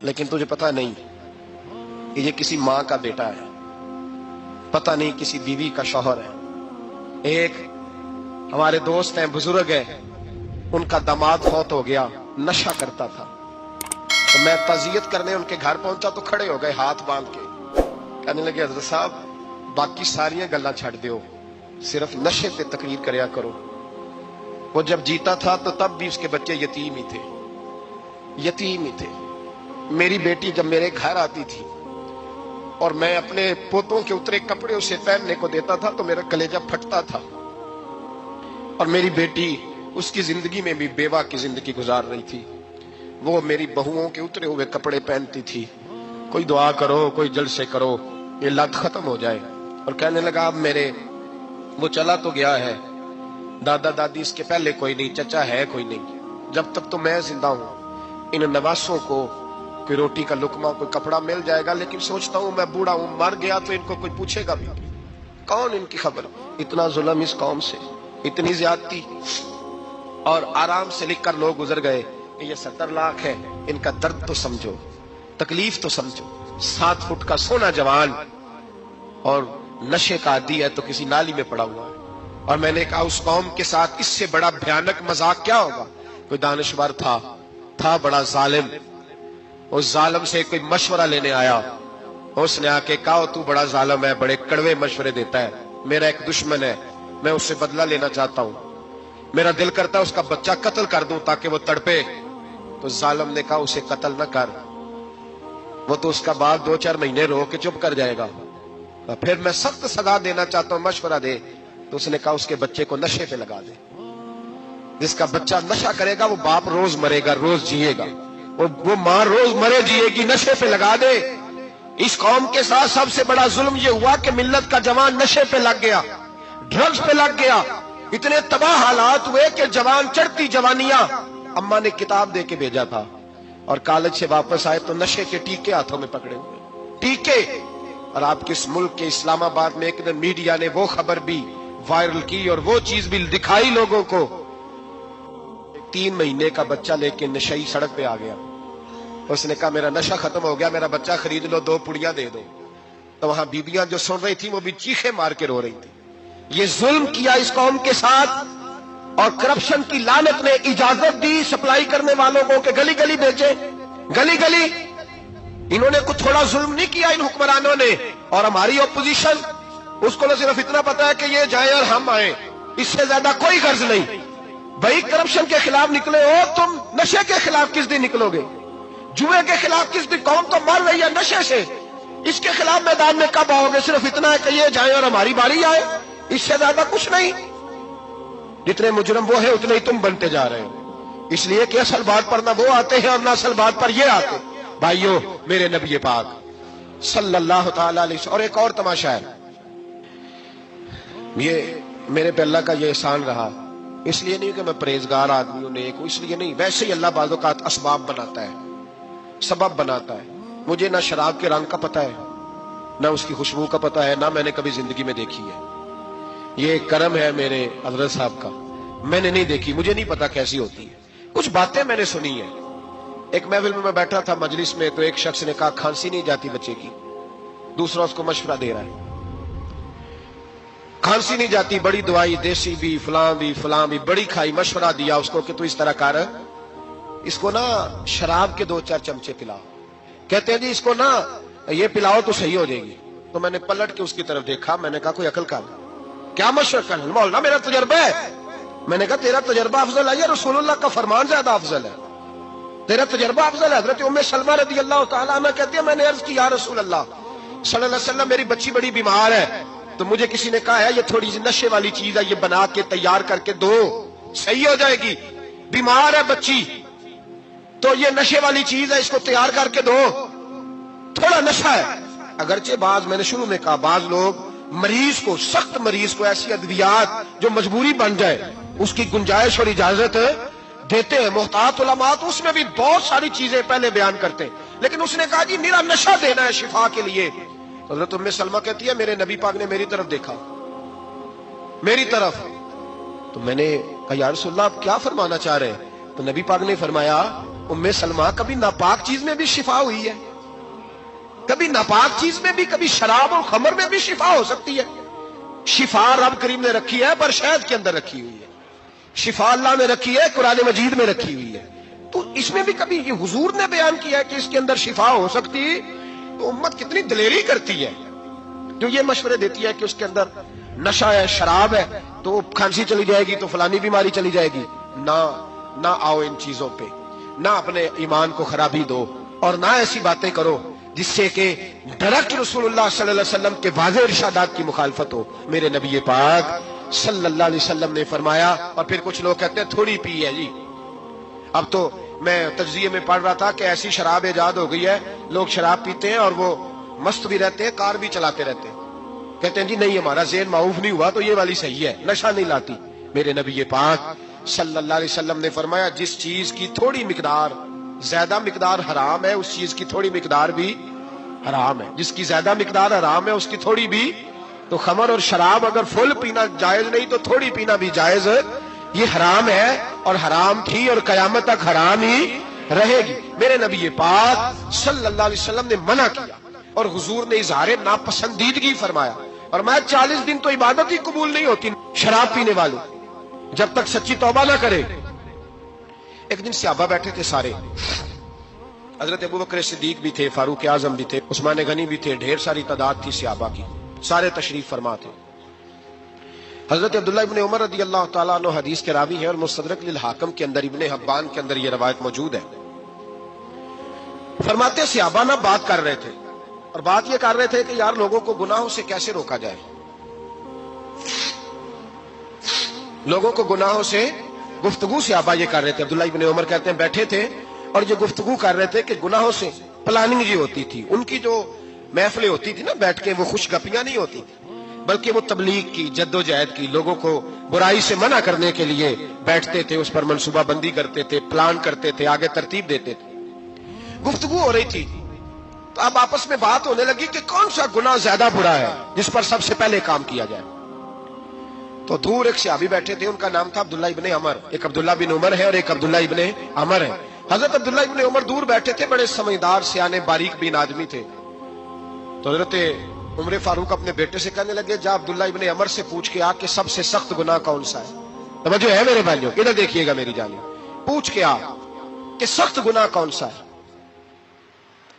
लेकिन तुझे पता नहीं कि ये किसी माँ का बेटा है, पता नहीं किसी बीवी का शौहर है। एक हमारे दोस्त हैं, बुजुर्ग हैं, उनका दामाद फौत हो गया, नशा करता था। तो मैं ताजियत करने उनके घर पहुंचा तो खड़े हो गए हाथ बांध के, कहने लगे हजरत साहब बाकी सारियां गल्लां छड़ दियो, सिर्फ नशे पे तकरीर करया करो। वो जब जीता था तो तब भी उसके बच्चे यतीम ही थे, यतीम ही थे। मेरी बेटी जब मेरे घर आती थी और मैं अपने पोतों के उतरे कपड़े उसे पहनने को देता था तो मेरा कलेजा फटता था। और मेरी बेटी उसकी जिंदगी में भी बेवा की जिंदगी गुजार रही थी। वो मेरी बहुओं के उतरे हुए कपड़े पहनती थी। कोई दुआ करो, कोई जलसे करो, ये लत खत्म हो जाए। और कहने लगा अब मेरे वो चला तो गया है, दादा दादी इसके पहले कोई नहीं, चचा है कोई नहीं, जब तक तो मैं जिंदा हूं इन नवासों को कोई रोटी का लुकमा, कोई कपड़ा मिल जाएगा। लेकिन सोचता हूं मैं बूढ़ा हूं, मर गया तो इनको कोई पूछेगा भी, कौन इनकी खबर। इतना जुल्म इस कौम से, इतनी ज्यादती। और आराम से लिख कर लोग गुजर गए कि ये 70 लाख है, इनका दर्द तो समझो, तकलीफ तो समझो। 7 फुट का सोना जवान और नशे का आदी है तो किसी नाली में पड़ा हुआ है। और मैंने कहा उस कौम के साथ इससे बड़ा भयानक मजाक क्या होगा। कोई दानिशवर था बड़ा जालिम, उस जालिम से कोई मशवरा लेने आया। उसने आके कहा तू बड़ा जालिम है, बड़े कड़वे मशवरे देता है, मेरा एक दुश्मन है, मैं उससे बदला लेना चाहता हूं, मेरा दिल करता है उसका बच्चा कत्ल कर दूं ताकि वो तड़पे। तो जालिम ने कहा उसे कत्ल न कर, वो तो उसका बाप 2-4 महीने रो के चुप कर जाएगा। फिर मैं सख्त सजा देना चाहता हूं, मशवरा दे। तो उसने कहा उसके बच्चे को नशे पे लगा दे। जिसका बच्चा नशा करेगा वो बाप रोज मरेगा, रोज जिएगा, वो मां रोज मरे जिएगी, नशे पे लगा दे। इस कौम के साथ सबसे बड़ा जुल्म ये हुआ कि मिल्लत का जवान नशे पे लग गया, ड्रग्स पे लग गया। इतने तबाह हालात हुए कि जवान चढ़ती जवानियां, अम्मा ने किताब दे के भेजा था और कॉलेज से वापस आए तो नशे के टीके हाथों में पकड़े हुए, टीके। और आपके इस मुल्क के इस्लामाबाद में एक दिन मीडिया ने वो खबर भी वायरल की और वो चीज भी दिखाई लोगों को। 3 महीने का बच्चा लेके नशई सड़क पे आ गया। उसने कहा मेरा नशा खत्म हो गया, मेरा बच्चा खरीद लो, 2 पुड़ियां दे दो। तो वहां बीबियां जो सुन रही थी वो भी चीखे मार के रो रही थी। ये जुल्म किया इस कौम के साथ और करप्शन की लानत ने इजाजत दी सप्लाई करने वालों को कि गली गली बेचे, गली गली। इन्होंने कुछ थोड़ा जुल्म नहीं किया इन हुक्मरानों ने। और हमारी ऑपोजिशन, उसको न सिर्फ इतना पता है कि ये जाए और हम आए, इससे ज्यादा कोई गर्ज नहीं। भाई करप्शन के खिलाफ निकले हो तुम, नशे के खिलाफ किस दिन निकलोगे? जुए के खिलाफ किस दिन? कौम तो मर रही है नशे से, इसके खिलाफ मैदान में कब आओगे? सिर्फ इतना है कि ये जाए और हमारी बारी आए, इससे ज्यादा कुछ नहीं। जितने मुजरम वो है उतने ही तुम बनते जा रहे हो। इसलिए कि असल बात पर ना वो आते हैं और ना असल बात पर ये आते। भाइयों मेरे नबी पाक सल्लल्लाहु ताला अलैहि वसल्लम। और एक और तमाशा है, ये मेरे पे अल्लाह का ये एहसान रहा, इसलिए नहीं कि मैं परहेजगार आदमी हूं, नेक हूं, इसलिए नहीं, वैसे ही अल्लाह बाज़ औक़ात असबाब बनाता है, सबब बनाता है। मुझे ना शराब के रंग का पता है, ना उसकी खुशबू का पता है, ना मैंने कभी जिंदगी में देखी है। ये करम है मेरे हज़रत साहब का, मैंने नहीं देखी, मुझे नहीं पता कैसी होती है। कुछ बातें मैंने सुनी है। एक महफिल में मैं बैठा था मजलिस में, तो एक शख्स ने कहा खांसी नहीं जाती बच्चे की, दूसरा उसको मशवरा दे रहा है, खांसी नहीं जाती, बड़ी दवाई देसी भी फलां भी बड़ी खाई, मशवरा दिया उसको कि तू इस तरह कर, इसको ना शराब के 2-4 चमचे पिलाओ। कहते हैं जी इसको ना ये पिलाओ तो सही हो जाएगी। तो मैंने पलट के उसकी तरफ देखा, मैंने कहा कोई अकल कर, क्या मशवरा कर? मौलाना मेरा तजर्बा है। मैंने कहा तेरा तजर्बा अफजल है या रसूलुल्लाह का फरमान ज्यादा अफजल है? तेरा तजर्बा अफजल है। हजरत उम्मे सलमा रदी अल्लाह तआला अन्हा कहती है मैंने अर्ज की या रसूल अल्लाह सल्लल्लाहु अलैहि वसल्लम मेरी बच्ची बड़ी बीमार है, तो मुझे किसी ने कहा है ये थोड़ी सी नशे वाली चीज है, ये बना के तैयार करके दो, सही हो जाएगी। बीमार है बच्ची तो ये नशे वाली चीज है, इसको तैयार करके दो, थोड़ा नशा है। अगरचे मैंने शुरू में कहा बाज लोग मरीज को, सख्त मरीज को ऐसी अद्वियात जो मजबूरी बन जाए उसकी गुंजाइश और इजाजत देते हैं। मोहतात उलमा तो उसमें भी बहुत सारी चीजें पहले बयान करते हैं, लेकिन उसने कहा जी मेरा नशा देना है शिफा के लिए। हज़रत उम्मे सलमा कहती है मेरे नबी पाक ने मेरी तरफ देखा, मेरी तरफ। तो मैंने कहा या रसूलल्लाह आप क्या फरमाना चाह रहे हैं? तो नबी पाक ने फरमाया उम्मे सलमा, कभी नापाक चीज में भी शिफा हुई है, कभी नापाक चीज में भी, कभी शराब और खमर में भी शिफा हो सकती है। शिफा रब करीम ने रखी है पर शहद के अंदर रखी हुई है, शिफा अल्लाह ने रखी है, कुरान मजीद में रखी हुई है। तो इसमें भी कभी ये हुजूर ने बयान किया है कि इसके अंदर शिफा हो सकती है, तो उम्मत कितनी दलेरी करती है जो ये मशवरे देती है कि उसके अंदर नशा है, शराब है, तो खांसी चली जाएगी, तो फलानी बीमारी चली जाएगी। ना आओ इन चीजों पे, ना अपने ईमान को खराबी दो, और ना ऐसी बातें करो जिससे कि डायरेक्ट रसूलुल्लाह सल्लल्लाहु अलैहि वसल्लम के वाज़ेह इरशादात की मुखालफत हो। मेरे नबी पाक सल्लल्लाहु अलैहि वसल्लम ने फरमाया। और फिर कुछ लोग कहते हैं थोड़ी पी है जी। अब तो मैं तज्जिये में पढ़ रहा था कि ऐसी शराब इजाद हो गई है, लोग शराब पीते हैं और वो मस्त भी रहते हैं, कार भी चलाते रहते हैं, कहते हैं जी नहीं हमारा ज़हन माऊफ नहीं हुआ तो ये वाली सही है, नशा नहीं लाती। मेरे नबी पाक सल्लल्लाहु अलैहि वसल्लम ने फरमाया जिस चीज की थोड़ी मिकदार, ज्यादा मिकदार हराम है, उस चीज की थोड़ी मिकदार भी हराम है। जिसकी ज्यादा मिकदार हराम है उसकी थोड़ी भी। तो खमर और शराब अगर फुल पीना जायज नहीं तो थोड़ी पीना भी जायज, ये हराम है और हराम थी और कयामत तक हराम ही रहेगी। मेरे नबी पाक सल्लल्लाहु अलैहि वसल्लम ने मना किया और हुजूर ने इजहार नापसंदीदगी फरमाया। और मैं 40 दिन तो इबादत ही कबूल नहीं होती शराब पीने वाले, जब तक सच्ची तौबा ना करे। एक दिन सहाबा बैठे थे सारे, हजरत अबू बकर सिद्दीक भी थे, फारूक आजम भी थे, उस्मान गनी भी थे, ढेर सारी तादाद थी सहाबा की, सारे तशरीफ फरमा थे। हजरत अब्दुल्लाह इब्ने उमर रदी अल्लाह तआला अन्हु हदीस के रावी है और मुस्तदरक लिल हाकिम के अंदर, इब्ने हब्बान के अंदर यह रवायत मौजूद है। फरमाते सहाबा ना बात कर रहे थे और बात यह कर रहे थे कि यार लोगों को गुनाहों से कैसे रोका जाए, लोगों को गुनाहों से गुफ्तगू सहाबा ये कर रहे थे। अब्दुल्लाह इब्ने उमर कहते हैं बैठे थे और ये गुफ्तगू कर रहे थे कि गुनाहों से प्लानिंग जी होती थी, उनकी जो महफिलें होती थी ना बैठ के, वो खुशगपियां नहीं होती थी, बल्कि वो तबलीग की, जद्दोजहद की, लोगों को बुराई से मना करने के लिए बैठते थे, उस पर मनसूबा बंदी करते थे, प्लान करते थे, आगे तरतीब देते थे। गुफ्तगू हो रही थी तो अब आपस में बात होने लगी कि कौन सा गुनाह ज्यादा बुरा है जिस पर सबसे पहले काम किया जाए। तो दूर एक सहाबी बैठे थे, उनका नाम था अब्दुल्लाह इब्ने अमर। एक अब्दुल्लाह बिन उमर है और एक अब्दुल्लाह इब्ने अमर है। हजरत अब्दुल्लाह इब्ने उमर दूर बैठे थे, बड़े समझदार सियाने बारीक बीन आदमी थे। तो हजरत उमर फारूक अपने बेटे से कहने लगे जा अब्दुल्लाह इब्ने अमर से पूछ के आ कि सबसे सख्त गुनाह कौन सा है। तवज्जो है मेरे भाइयों, इधर देखिएगा मेरी जानिए, पूछ के आ कि सख्त गुनाह कौन सा है।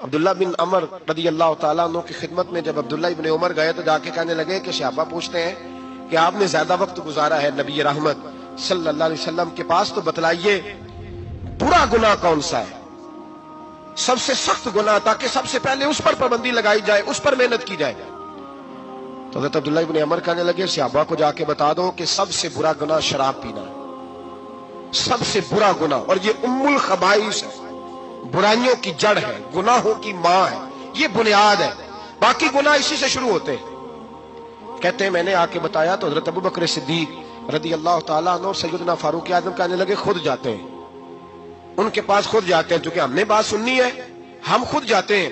अब्दुल्लाह बिन अमर रदी अल्लाह तआला अन्हु की खिदमत में जब अब्दुल्लाह इब्ने उमर गए तो जाके कहने लगे कि सहाबा पूछते हैं कि आपने ज्यादा वक्त गुजारा है नबी रहमत सल्लल्लाहु अलैहि वसल्लम के पास, तो बतलाइए बुरा गुनाह कौन सा है, सबसे सख्त गुनाह, ताकि सबसे पहले उस पर पाबंदी लगाई जाए, उस पर मेहनत की जाए। तो हज़रत अब्दुल्लाह इब्ने अमर कहने लगे सहाबा को जाके बता दो कि सबसे बुरा गुनाह शराब पीना है, सबसे बुरा गुनाह, और ये उम्मुल खबाइस है, बुराइयों की जड़ है, गुनाहों की मां है, ये बुनियाद है, बाकी गुनाह इसी से शुरू होते हैं। कहते हैं मैंने आके बताया तो हजरत अबू बकर सिद्दीक रदी अल्लाह तआला अन्हु और सैयदना फारूक आजम कहने लगे खुद जाते हैं, उनके पास खुद जाते हैं, क्योंकि हमने बात सुननी है, हम खुद जाते हैं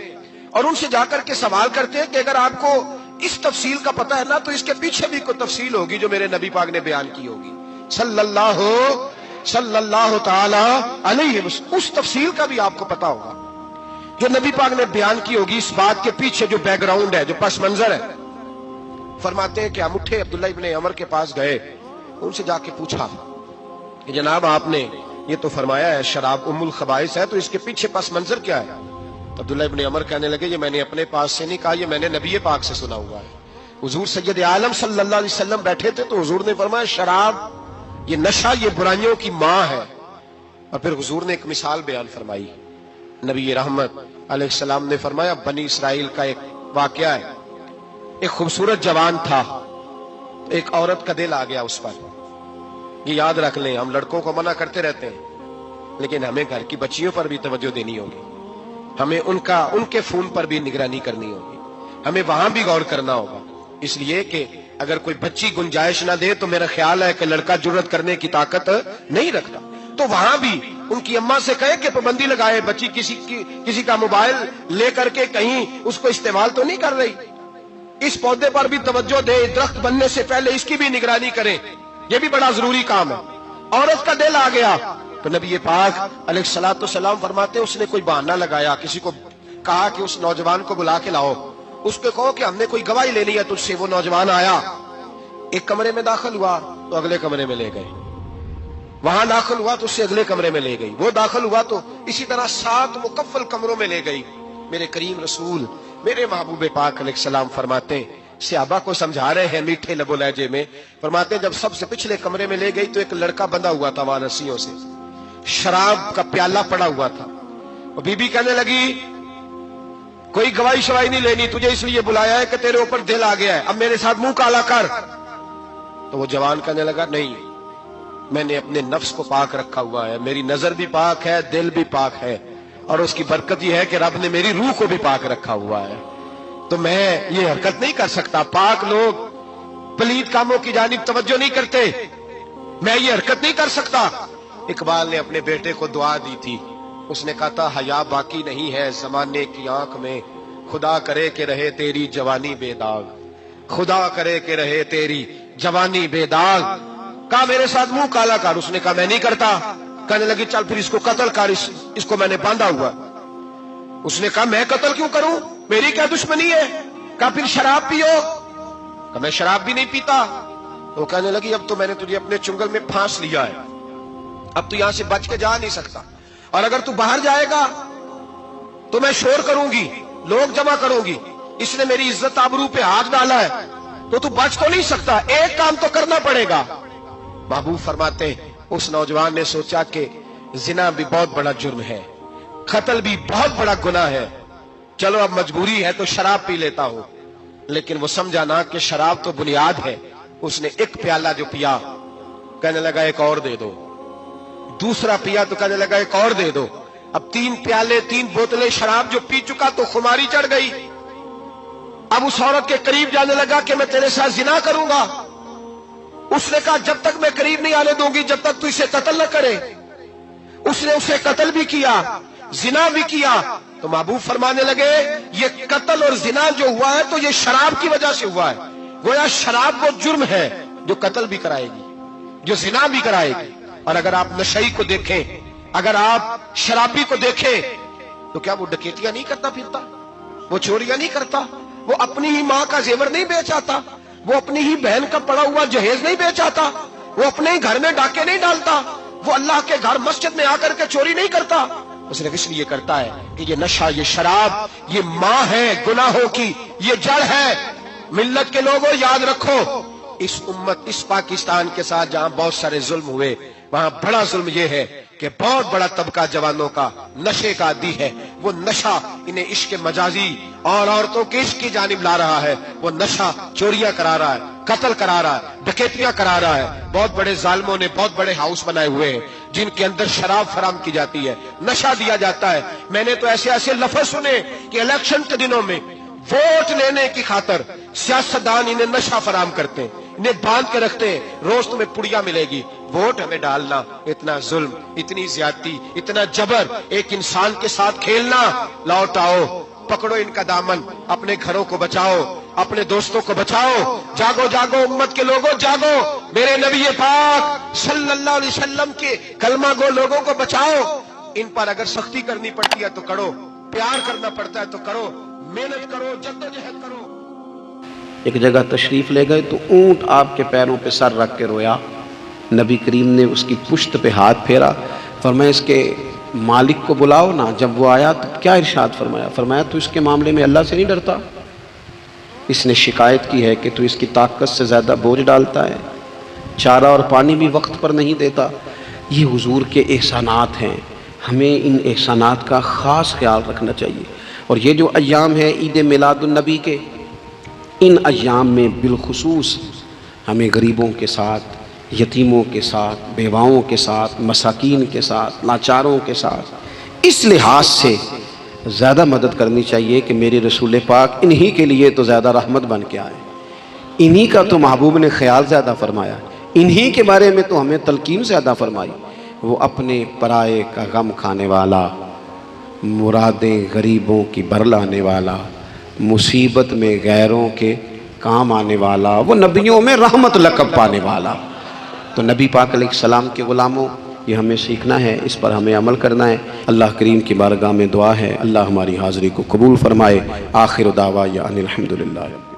और उनसे जाकर के सवाल करते हैं कि अगर आपको इस तफसील का पता है ना तो इसके पीछे भी कोई तफसील होगी जो मेरे नबी पाक ने बयान की होगी सल्लल्लाहु तआला अलैहि वसल्लम, उस तफसील का भी आपको पता होगा जो नबी पाक ने बयान की होगी, इस बात के पीछे जो बैकग्राउंड है, जो पस मंजर है। फरमाते हैं कि हम उठे, अब्दुल्लाह इब्ने अमर के पास गए, उनसे जाके पूछा कि जनाब आपने ये तो फरमाया है शराब उम्मुल खबाइस है, तो इसके पीछे पस मंजर क्या है। तो अब्दुल्लाह इब्ने अमर कहने लगे ये मैंने अपने पास से नहीं कहा, ये मैंने नबी पाक से सुना हुआ है। हुजूर सैयद आलम सल्लल्लाहु अलैहि वसल्लम बैठे थे तो हुजूर ने फरमाया शराब, ये नशा, ये बुराइयों की मां है। और फिर हुजूर ने एक मिसाल बयान फरमाई, नबी रहमत अलैहिस्सलाम ने फरमाया बनी इसराइल का एक वाकया है, एक खूबसूरत जवान था, एक औरत का दिल आ गया उस पर। ये याद रख लें, हम लड़कों को मना करते रहते हैं लेकिन हमें घर की बच्चियों पर भी तवज्जो देनी होगी, हमें उनके खून पर भी निगरानी करनी होगी, हमें वहां भी गौर करना होगा। इसलिए कि अगर कोई बच्ची गुंजाइश ना दे तो मेरा ख्याल है कि लड़का जुर्रत करने की ताकत नहीं रखता, तो वहां भी उनकी अम्मा से कहे कि पाबंदी लगाए, बच्ची किसी का मोबाइल लेकर के कहीं उसको इस्तेमाल तो नहीं कर रही, इस पौधे पर भी तवज्जो दे, दरख्त बनने से पहले इसकी भी निगरानी करें, यह भी बड़ा जरूरी काम है। औरत का दिल आ गया تو نبی پاک علیہ الصلوۃ والسلام فرماتے اس نے کوئی بہانہ لگایا، کسی کو کہا کہ اس نوجوان کو بلا کے لاؤ، اس کو کہو کہ ہم نے کوئی گواہی لینی ہے تجھ سے۔ وہ نوجوان آیا، ایک کمرے میں داخل ہوا تو اگلے کمرے میں لے گئے، وہاں داخل ہوا تو اس سے اگلے کمرے میں لے گئی، وہ داخل ہوا تو اسی طرح 7 مکفل کمروں میں لے گئی۔ میرے کریم رسول میرے محبوب پاک علیہ السلام فرماتے صحابہ کو سمجھا رہے ہیں میٹھے لب و لہجے میں، فرماتے ہیں جب سب سے پچھلے کمرے میں لے گئی تو ایک لڑکا بندھا ہوا تھا وہاں رسیوں سے، شراب کا پیالہ پڑا ہوا تھا، اور بی بی کہنے لگی کوئی گواہی شواہی نہیں لینی، تجھے اس لیے بلایا ہے کہ تیرے اوپر دل آ گیا ہے، اب میرے ساتھ منہ کالا کر۔ تو وہ جوان کہنے لگا نہیں، میں نے اپنے نفس کو پاک رکھا ہوا ہے، میری نظر بھی پاک ہے، دل بھی پاک ہے، اور اس کی برکت یہ ہے کہ رب نے میری روح کو بھی پاک رکھا ہوا ہے، تو میں یہ حرکت نہیں کر سکتا۔ پاک لوگ پلید کاموں کی جانب توجہ نہیں کرتے، میں یہ حرکت نہیں کر سکتا۔ اقبال نے اپنے بیٹے کو دعا دی تھی، اس نے کہا تھا حیا باقی نہیں ہے زمانے کی آنکھ میں، خدا کرے کہ رہے تیری جوانی بے داغ، خدا کرے کہ رہے تیری جوانی بے داغ۔ کہا میرے ساتھ منہ کالا کر، اس نے کہا میں نہیں کرتا۔ کہنے لگی چل پھر اس کو قتل کر، اس کو میں نے باندھا ہوا۔ اس نے کہا میں قتل کیوں کروں، میری کیا دشمنی ہے؟ کہا پھر شراب پیو، کہا میں شراب بھی نہیں پیتا۔ وہ کہنے لگی اب تو میں نے تجھے اپنے چنگل میں پھانس لیا ہے، اب تو یہاں سے بچ کے جا نہیں سکتا، اور اگر تو باہر جائے گا تو میں شور کروں گی، لوگ جمع کروں گی، اس نے میری عزت آبرو پہ ہاتھ ڈالا ہے، تو بچ تو نہیں سکتا، ایک کام تو کرنا پڑے گا۔ محبوب فرماتے اس نوجوان نے سوچا کہ زنا بھی بہت بڑا جرم ہے، قتل بھی بہت بڑا گناہ ہے، چلو اب مجبوری ہے تو شراب پی لیتا ہوں۔ لیکن وہ سمجھا نہ کہ شراب تو بنیاد ہے، اس نے ایک پیالہ جو پیا کہنے لگا ایک اور دے دو، دوسرا پیا تو کہنے لگا ایک اور دے دو، اب 3 پیالے 3 بوتلیں شراب جو پی چکا تو خماری چڑھ گئی۔ اب اس عورت کے قریب جانے لگا کہ میں تیرے ساتھ زنا کروں گا، اس نے کہا جب تک میں قریب نہیں آنے دوں گی جب تک تو اسے قتل نہ کرے۔ اس نے اسے قتل بھی کیا، زنا بھی کیا۔ تو محبوب فرمانے لگے یہ قتل اور زنا جو ہوا ہے تو یہ شراب کی وجہ سے ہوا ہے، گویا شراب وہ جرم ہے جو قتل بھی کرائے گی، جو زنا بھی کرائے گی۔ اور اگر آپ نشئی کو دیکھیں، اگر آپ شرابی کو دیکھیں تو کیا وہ ڈکیتیاں نہیں کرتا پھرتا، وہ چوریاں نہیں کرتا، وہ اپنی ہی ماں کا زیور نہیں بیچ آتا، وہ اپنی ہی بہن کا پڑا ہوا جہیز نہیں بیچ آتا، وہ اپنے ہی گھر میں ڈاکے نہیں ڈالتا، وہ اللہ کے گھر مسجد میں آ کر کے چوری نہیں کرتا۔ وہ صرف اس لیے کرتا ہے کہ یہ نشہ، یہ شراب، یہ ماں ہے گناہوں کی، یہ جڑ ہے۔ ملت کے لوگوں یاد رکھو، اس امت، اس پاکستان کے ساتھ جہاں بہت سارے ظلم ہوئے، وہاں بڑا ظلم یہ ہے کہ بہت بڑا طبقہ جوانوں کا نشے کا عادی ہے۔ وہ نشہ انہیں عشق مجازی اور عورتوں کے عشق کی جانب لا رہا ہے، وہ نشہ چوریاں کرا رہا ہے، قتل کرا رہا ہے، ڈکیتیاں کرا رہا ہے۔ بہت بڑے ظالموں نے بہت بڑے ہاؤس بنائے ہوئے ہیں جن کے اندر شراب فراہم کی جاتی ہے، نشہ دیا جاتا ہے۔ میں نے تو ایسے ایسے لفظ سنے کہ الیکشن کے دنوں میں ووٹ لینے کی خاطر سیاستدان انہیں نشہ فراہم کرتے ہیں، انہیں باندھ کے رکھتے ہیں، روز تمہیں پڑیا ملے گی، ووٹ ہمیں ڈالنا۔ اتنا ظلم، اتنی زیادتی، اتنا جبر، ایک انسان کے ساتھ کھیلنا۔ لوٹ آؤ، پکڑو ان کا دامن، اپنے گھروں کو بچاؤ، اپنے دوستوں کو بچاؤ۔ جاگو جاگو امت کے لوگوں، جاگو، میرے نبی پاک صلی اللہ علیہ وسلم کے کلمہ گو لوگوں کو بچاؤ۔ ان پر اگر سختی کرنی پڑتی ہے تو کرو، پیار کرنا پڑتا ہے تو کرو، محنت کرو، جدوجہد کرو۔ ایک جگہ تشریف لے گئے تو اونٹ آپ کے پیروں پہ سر رکھ کے رویا، نبی کریم نے اس کی پشت پہ ہاتھ پھیرا، فرمایا اس کے مالک کو بلاؤ نا۔ جب وہ آیا تو کیا ارشاد فرمایا؟ فرمایا تو اس کے معاملے میں اللہ سے نہیں ڈرتا، اس نے شکایت کی ہے کہ تو اس کی طاقت سے زیادہ بوجھ ڈالتا ہے، چارہ اور پانی بھی وقت پر نہیں دیتا۔ یہ حضور کے احسانات ہیں، ہمیں ان احسانات کا خاص خیال رکھنا چاہیے۔ اور یہ جو ایام ہے عید میلاد النبی کے، ان ایام میں بالخصوص ہمیں غریبوں کے ساتھ، یتیموں کے ساتھ، بیواؤں کے ساتھ، مساکین کے ساتھ، لاچاروں کے ساتھ اس لحاظ سے زیادہ مدد کرنی چاہیے کہ میرے رسول پاک انہی کے لیے تو زیادہ رحمت بن کے آئے، انہی کا تو محبوب نے خیال زیادہ فرمایا، انہی کے بارے میں تو ہمیں تلقین زیادہ فرمائی۔ وہ اپنے پرائے کا غم کھانے والا، مرادیں غریبوں کی برلانے والا، مصیبت میں غیروں کے کام آنے والا، وہ نبیوں میں رحمت لقب پانے والا۔ تو نبی پاک علیہ السلام کے غلاموں، یہ ہمیں سیکھنا ہے، اس پر ہمیں عمل کرنا ہے۔ اللہ کریم کی بارگاہ میں دعا ہے اللہ ہماری حاضری کو قبول فرمائے۔ آخر دعوانا ان الحمدللہ۔